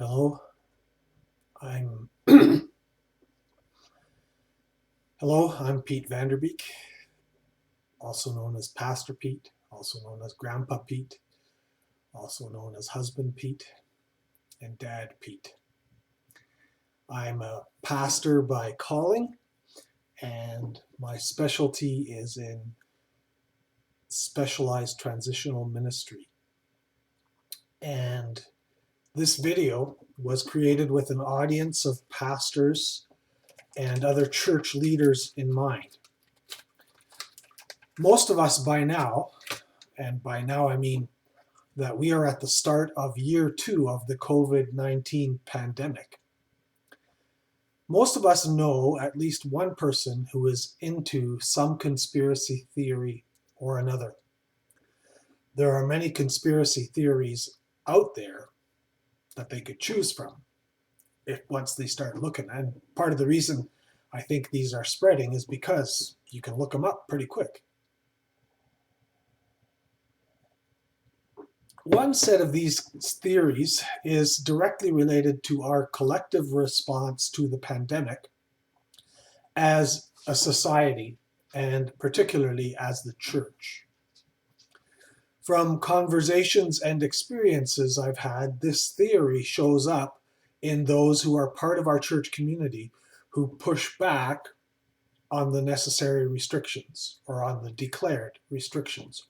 Hello, I'm I'm Pete Vanderbeek, also known as Pastor Pete, also known as Grandpa Pete, also known as Husband Pete, and Dad Pete. I'm a pastor by calling, and my specialty is in specialized transitional ministry. And this video was created with an audience of pastors and other church leaders in mind. Most of us by now, and by now I mean that we are at the start of year 2 of the COVID-19 pandemic. Most of us know at least one person who is into some conspiracy theory or another. There are many conspiracy theories out there that they could choose from if once they start looking. And part of the reason I think these are spreading is because you can look them up pretty quick. One set of these theories is directly related to our collective response to the pandemic as a society, and particularly as the church. From conversations and experiences I've had, this theory shows up in those who are part of our church community who push back on the necessary restrictions or on the declared restrictions.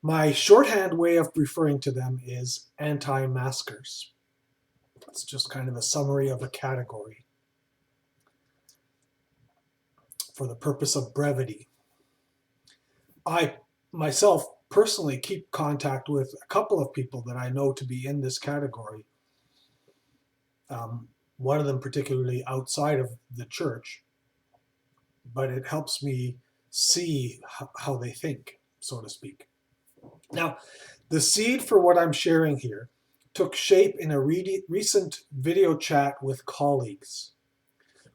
My shorthand way of referring to them is anti-maskers. It's just kind of a summary of a category for the purpose of brevity. I myself personally keep contact with a couple of people that I know to be in this category. One of them particularly outside of the church, but it helps me see how they think, so to speak. Now, the seed for what I'm sharing here took shape in a recent video chat with colleagues.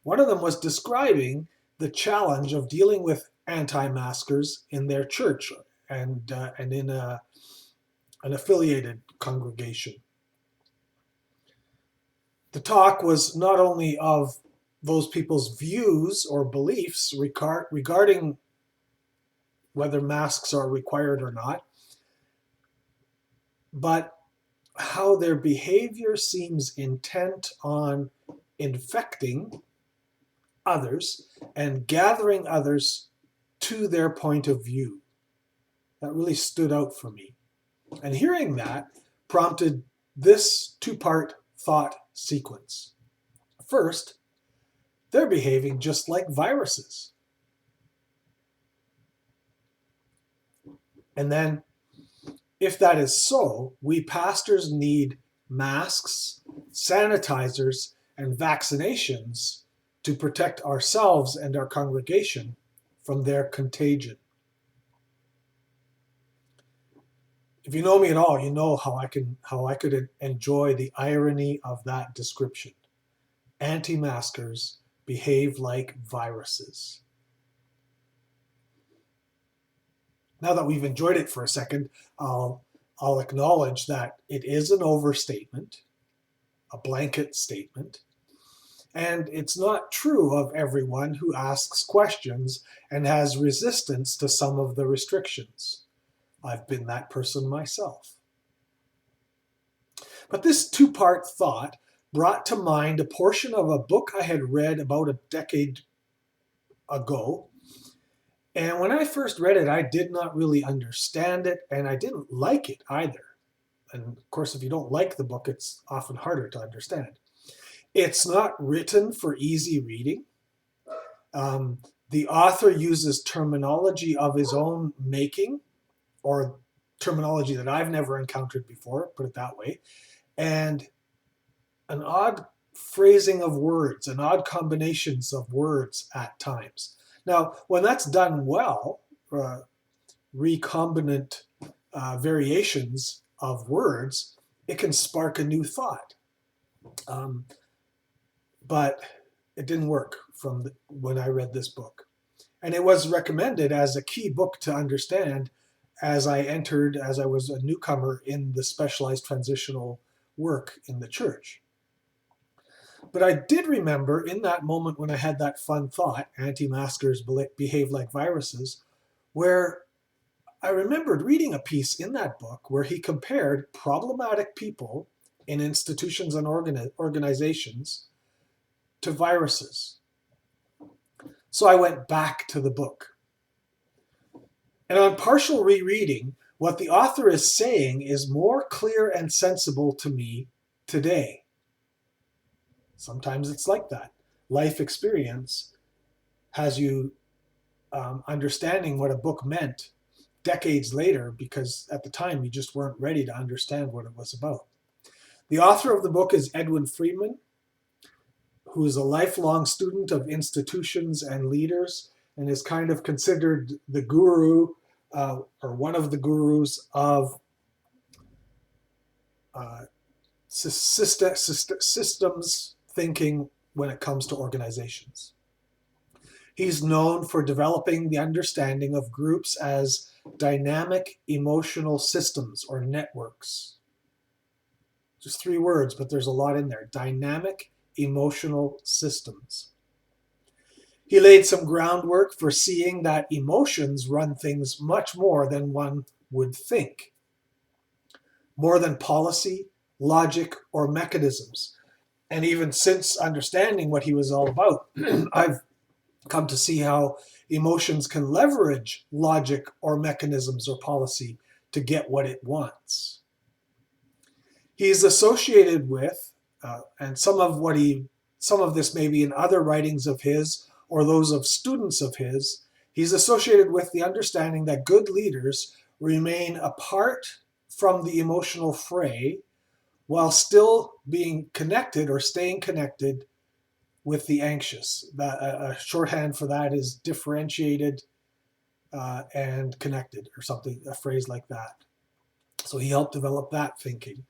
One of them was describing the challenge of dealing with anti-maskers in their church and in an affiliated congregation. The talk was not only of those people's views or beliefs regarding whether masks are required or not, but how their behavior seems intent on infecting others and gathering others to their point of view. That really stood out for me. And hearing that prompted this two-part thought sequence. First, they're behaving just like viruses. And then, if that is so, we pastors need masks, sanitizers, and vaccinations to protect ourselves and our congregation from their contagion. If you know me at all, you know how I could enjoy the irony of that description. Anti-maskers behave like viruses. Now that we've enjoyed it for a second, I'll acknowledge that it is an overstatement, a blanket statement, and it's not true of everyone who asks questions and has resistance to some of the restrictions. I've been that person myself. But this two-part thought brought to mind a portion of a book I had read about a decade ago. And when I first read it, I did not really understand it, and I didn't like it either. And of course, if you don't like the book, it's often harder to understand. It's not written for easy reading. The author uses terminology of his own making, or terminology that I've never encountered before, put it that way, and an odd phrasing of words, and odd combinations of words at times. Now, when that's done well, recombinant variations of words, it can spark a new thought. But it didn't work when I read this book. And it was recommended as a key book to understand as I was a newcomer in the specialized transitional work in the church. But I did remember in that moment when I had that fun thought, anti-maskers behave like viruses, where I remembered reading a piece in that book where he compared problematic people in institutions and organizations to viruses. So I went back to the book. And on partial rereading, what the author is saying is more clear and sensible to me today. Sometimes it's like that. Life experience has you understanding what a book meant decades later, because at the time you just weren't ready to understand what it was about. The author of the book is Edwin Friedman, who is a lifelong student of institutions and leaders and is kind of considered the guru or one of the gurus of systems thinking when it comes to organizations. He's known for developing the understanding of groups as dynamic emotional systems or networks. Just 3 words, but there's a lot in there. Dynamic emotional systems. He laid some groundwork for seeing that emotions run things much more than one would think, more than policy, logic, or mechanisms. And even since understanding what he was all about, I've come to see how emotions can leverage logic or mechanisms or policy to get what it wants. He's associated with, and some of this may be in other writings of his or those of students of his, he's associated with the understanding that good leaders remain apart from the emotional fray while still being connected or staying connected with the anxious. A shorthand for that is differentiated and connected, or something, a phrase like that. So he helped develop that thinking.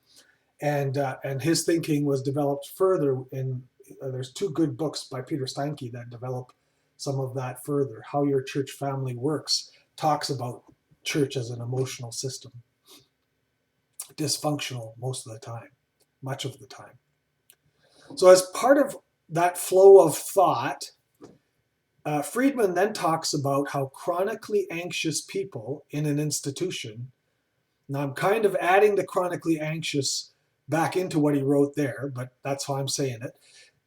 And his thinking was developed further in, there's 2 good books by Peter Steinke that develop some of that further. How Your Church Family Works talks about church as an emotional system. Dysfunctional most of the time, much of the time. So as part of that flow of thought, Friedman then talks about how chronically anxious people in an institution, now I'm kind of adding the chronically anxious back into what he wrote there, but that's how I'm saying it.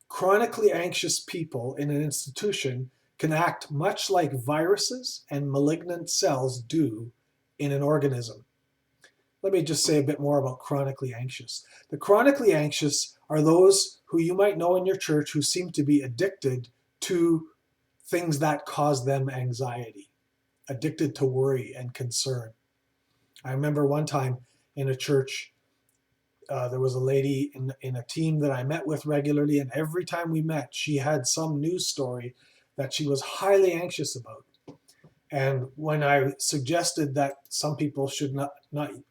Chronically anxious people in an institution can act much like viruses and malignant cells do in an organism. Let me just say a bit more about chronically anxious. The chronically anxious are those who you might know in your church who seem to be addicted to things that cause them anxiety, addicted to worry and concern. I remember one time in a church, there was a lady in a team that I met with regularly, and every time we met, she had some news story that she was highly anxious about. And when I suggested that some people should not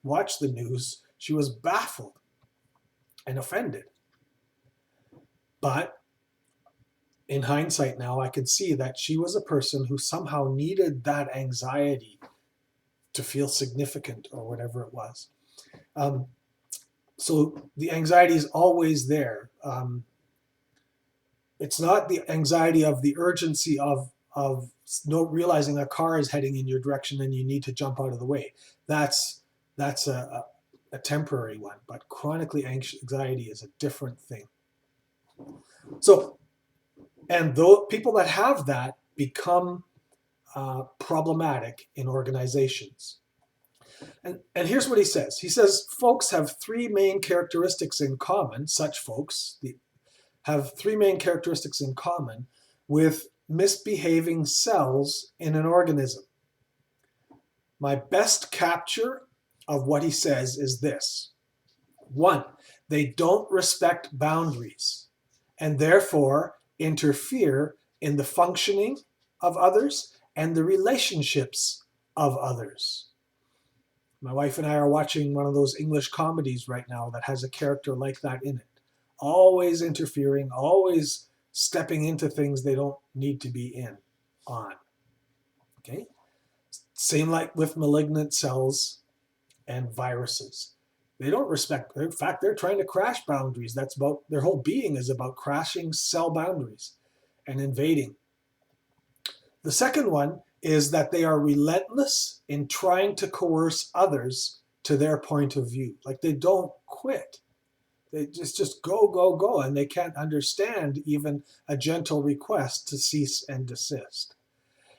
watch the news, she was baffled and offended. But in hindsight now, I can see that she was a person who somehow needed that anxiety to feel significant or whatever it was. So the anxiety is always there. It's not the anxiety of the urgency of realizing a car is heading in your direction and you need to jump out of the way. That's a temporary one, but chronically anxious anxiety is a different thing. So, and those people that have that become problematic in organizations. And here's what he says. He says, folks have 3 main characteristics in common. Such folks have 3 main characteristics in common with misbehaving cells in an organism. My best capture of what he says is this. 1, they don't respect boundaries and therefore interfere in the functioning of others and the relationships of others. My wife and I are watching one of those English comedies right now that has a character like that in it. Always interfering, always stepping into things they don't need to be on. Okay? Same like with malignant cells and viruses. They don't respect, in fact, they're trying to crash boundaries. That's about, their whole being is about crashing cell boundaries and invading. The second one is that they are relentless in trying to coerce others to their point of view. Like they don't quit. They just go, go, go, and they can't understand even a gentle request to cease and desist.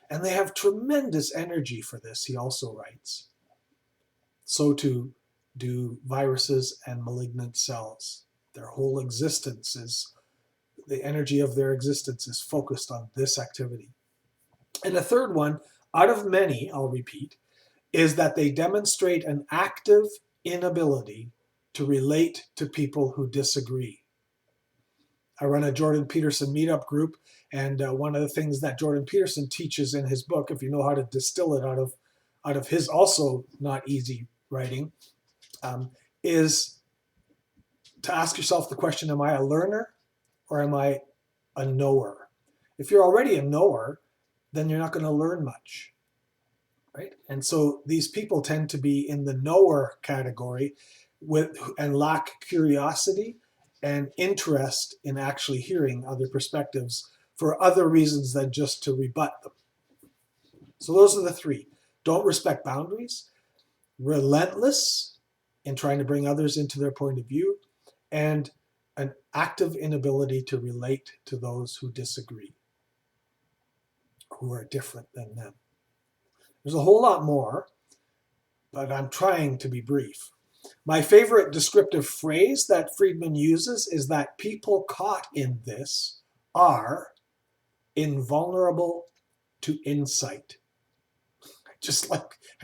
And they have tremendous energy for this, he also writes. So too do viruses and malignant cells. Their whole existence is, the energy of their existence is focused on this activity. And the third one, out of many, I'll repeat, is that they demonstrate an active inability to relate to people who disagree. I run a Jordan Peterson meetup group, and one of the things that Jordan Peterson teaches in his book, if you know how to distill it out of his also not easy writing, is to ask yourself the question, am I a learner or am I a knower? If you're already a knower, then you're not going to learn much, right? And so these people tend to be in the knower category and lack curiosity and interest in actually hearing other perspectives for other reasons than just to rebut them. So those are the three. Don't respect boundaries, relentless in trying to bring others into their point of view, and an active inability to relate to those who disagree, who are different than them. There's a whole lot more, but I'm trying to be brief. My favorite descriptive phrase that Friedman uses is that people caught in this are invulnerable to insight. I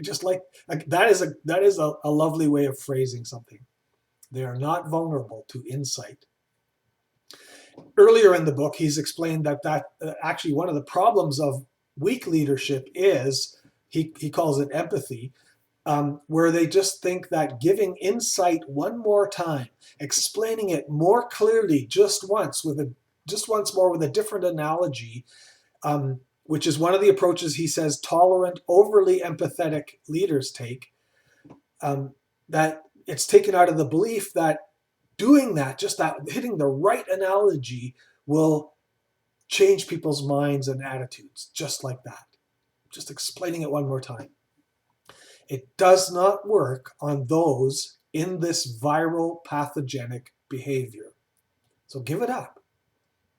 just like that is a lovely way of phrasing something. They are not vulnerable to insight. Earlier in the book, he's explained that actually one of the problems of weak leadership is, he calls it empathy, where they just think that giving insight one more time, explaining it more clearly just once more with a different analogy, which is one of the approaches he says tolerant, overly empathetic leaders take, that it's taken out of the belief that doing that, just that, hitting the right analogy will change people's minds and attitudes, just like that. Just explaining it one more time. It does not work on those in this viral pathogenic behavior. So give it up.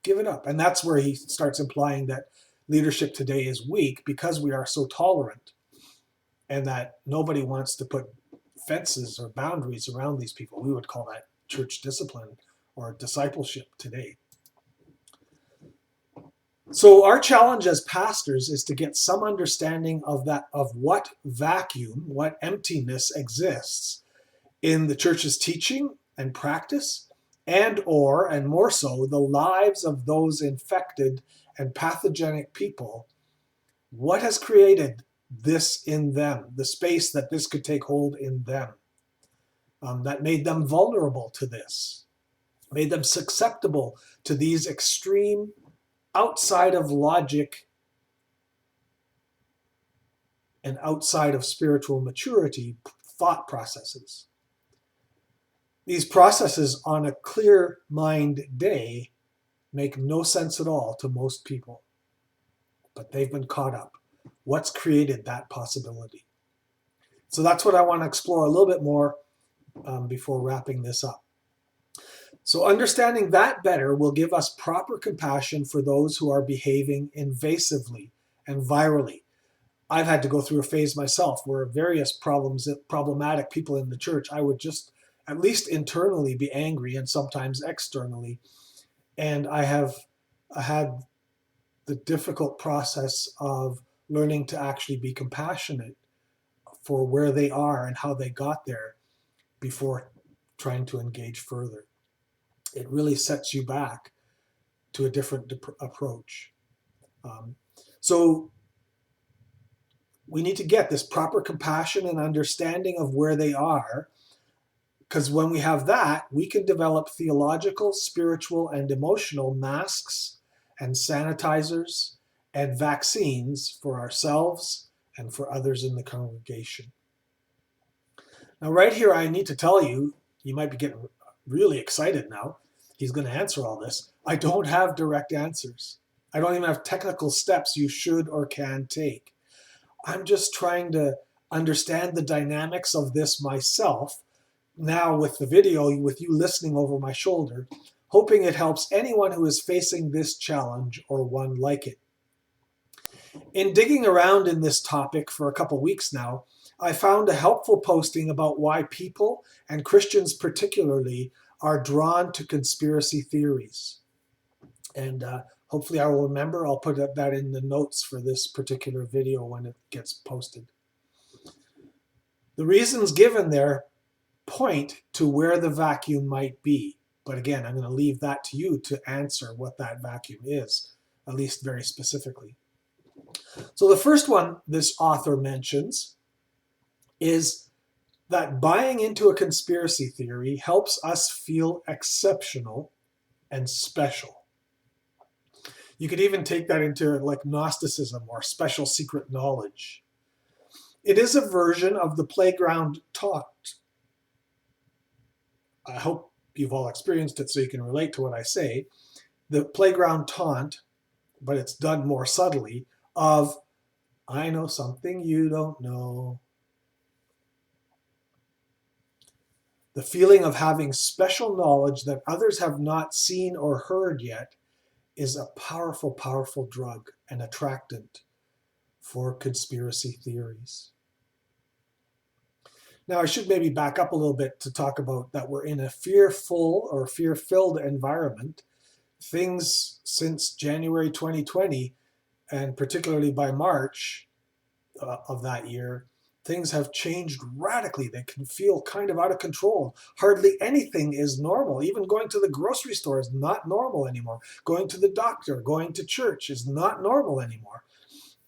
Give it up. And that's where he starts implying that leadership today is weak because we are so tolerant, and that nobody wants to put fences or boundaries around these people. We would call that church discipline or discipleship today. So our challenge as pastors is to get some understanding of what vacuum, what emptiness exists in the church's teaching and practice, and more so, the lives of those infected and pathogenic people. What has created this in them, the space that this could take hold in them, that made them vulnerable to this, made them susceptible to these extreme, outside of logic and outside of spiritual maturity thought processes. These processes on a clear mind day make no sense at all to most people, but they've been caught up. What's created that possibility? So that's what I want to explore a little bit more before wrapping this up. So understanding that better will give us proper compassion for those who are behaving invasively and virally. I've had to go through a phase myself where various problematic people in the church, I would just, at least internally, be angry, and sometimes externally. And I have had the difficult process of learning to actually be compassionate for where they are and how they got there before trying to engage further. It really sets you back to a different approach. So we need to get this proper compassion and understanding of where they are, because when we have that, we can develop theological, spiritual, and emotional masks and sanitizers and vaccines for ourselves and for others in the congregation. Now, right here, I need to tell you, you might be getting really excited now. He's going to answer all this. I don't have direct answers. I don't even have technical steps you should or can take. I'm just trying to understand the dynamics of this myself now with the video, with you listening over my shoulder, hoping it helps anyone who is facing this challenge or one like it. In digging around in this topic for a couple weeks now, I found a helpful posting about why people, and Christians particularly, are drawn to conspiracy theories. And hopefully I will remember. I'll put that in the notes for this particular video when it gets posted. The reasons given there point to where the vacuum might be. But again, I'm going to leave that to you to answer what that vacuum is, at least very specifically. So the first one this author mentions is that buying into a conspiracy theory helps us feel exceptional and special. You could even take that into like Gnosticism or special secret knowledge. It is a version of the playground taught. I hope you've all experienced it so you can relate to what I say. The playground taunt, but it's done more subtly, of I know something you don't know. The feeling of having special knowledge that others have not seen or heard yet is a powerful, powerful drug and attractant for conspiracy theories. Now, I should maybe back up a little bit to talk about that we're in a fearful or fear-filled environment. Things since January 2020, and particularly by March of that year, things have changed radically. They can feel kind of out of control. Hardly anything is normal. Even going to the grocery store is not normal anymore. Going to the doctor, going to church is not normal anymore.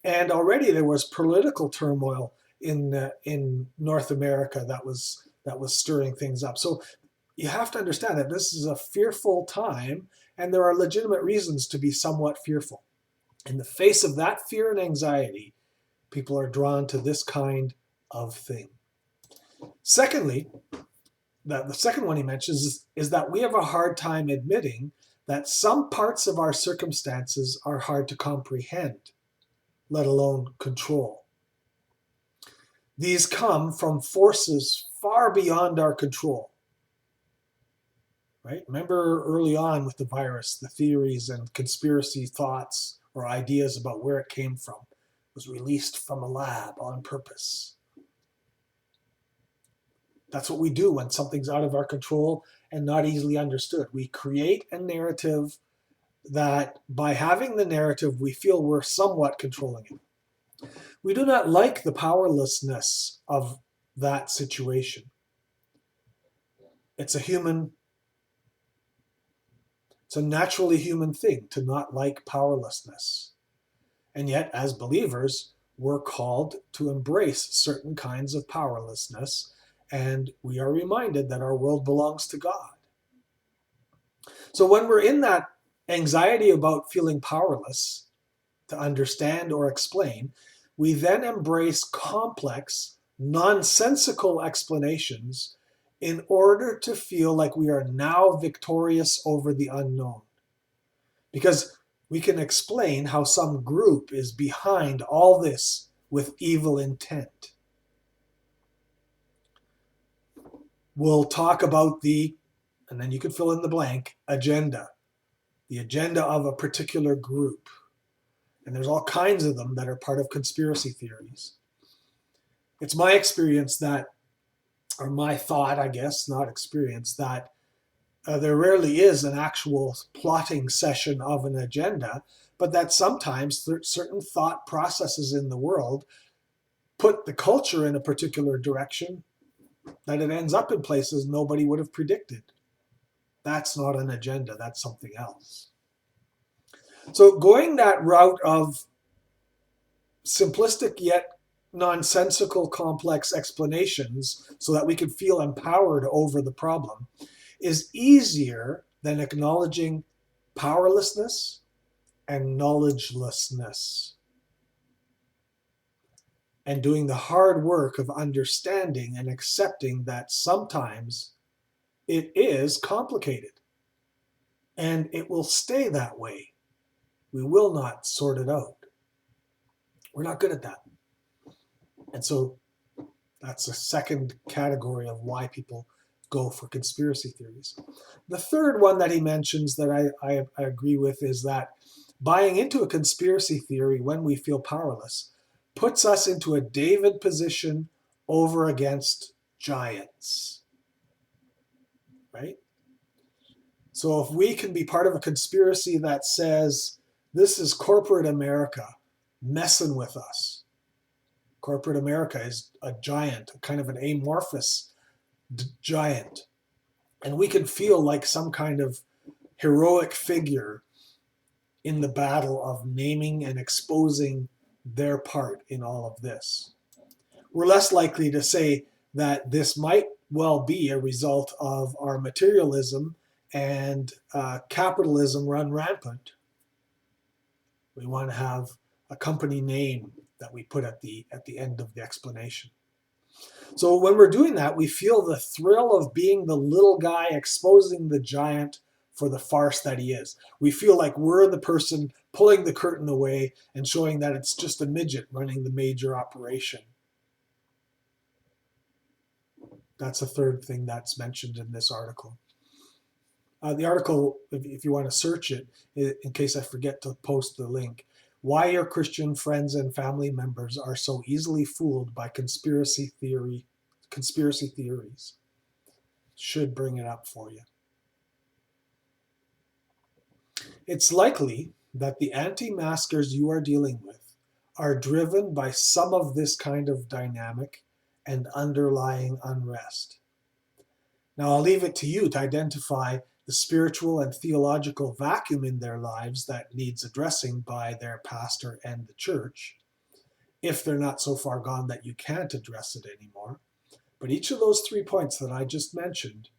And already there was political turmoil in North America that was stirring things up. So you have to understand that this is a fearful time, and there are legitimate reasons to be somewhat fearful. In the face of that fear and anxiety, people are drawn to this kind of thing. Secondly, the second one he mentions is that we have a hard time admitting that some parts of our circumstances are hard to comprehend, let alone control. These come from forces far beyond our control. Right? Remember early on with the virus, the theories and conspiracy thoughts or ideas about where it came from was released from a lab on purpose. That's what we do when something's out of our control and not easily understood. We create a narrative that by having the narrative, we feel we're somewhat controlling it. We do not like the powerlessness of that situation. It's a naturally human thing to not like powerlessness. And yet, as believers, we're called to embrace certain kinds of powerlessness, and we are reminded that our world belongs to God. So when we're in that anxiety about feeling powerless to understand or explain, we then embrace complex, nonsensical explanations in order to feel like we are now victorious over the unknown. Because we can explain how some group is behind all this with evil intent. We'll talk about and then you can fill in the blank, agenda. The agenda of a particular group. And there's all kinds of them that are part of conspiracy theories. It's my experience that, or my thought, I guess, not experience, that there rarely is an actual plotting session of an agenda, but that sometimes certain thought processes in the world put the culture in a particular direction that it ends up in places nobody would have predicted. That's not an agenda, that's something else. So going that route of simplistic yet nonsensical complex explanations so that we can feel empowered over the problem is easier than acknowledging powerlessness and knowledgelessness. and doing the hard work of understanding and accepting that sometimes it is complicated and it will stay that way. We will not sort it out. We're not good at that. And so that's a second category of why people go for conspiracy theories. The third one that he mentions that I agree with is that buying into a conspiracy theory when we feel powerless puts us into a David position over against giants, right? So if we can be part of a conspiracy that says, this is corporate America messing with us. Corporate America is a giant, kind of an amorphous giant. And we can feel like some kind of heroic figure in the battle of naming and exposing their part in all of this. We're less likely to say that this might well be a result of our materialism and capitalism run rampant. We want to have a company name that we put at the end of the explanation. So when we're doing that, we feel the thrill of being the little guy exposing the giant for the farce that he is. We feel like we're the person pulling the curtain away and showing that it's just a midget running the major operation. That's a third thing that's mentioned in this article. The article, if you want to search it, in case I forget to post the link, why your Christian friends and family members are so easily fooled by conspiracy theories, should bring it up for you. It's likely that the anti-maskers you are dealing with are driven by some of this kind of dynamic and underlying unrest. Now, I'll leave it to you to identify the spiritual and theological vacuum in their lives that needs addressing by their pastor and the church, if they're not so far gone that you can't address it anymore. But each of those 3 points that I just mentioned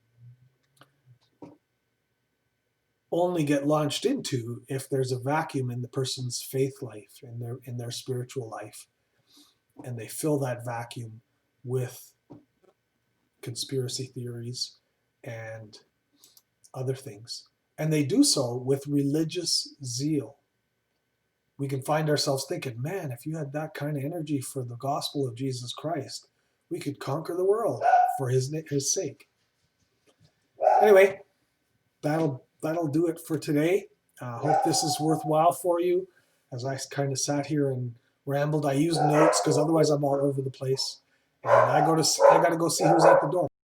only get launched into if there's a vacuum in the person's faith life, in their spiritual life, and they fill that vacuum with conspiracy theories and other things. And they do so with religious zeal. We can find ourselves thinking, man, if you had that kind of energy for the gospel of Jesus Christ, we could conquer the world for his sake. Anyway, that'll do it for today. Hope this is worthwhile for you. As I kind of sat here and rambled, I used notes because otherwise I'm all over the place. And I got to go see who's at the door.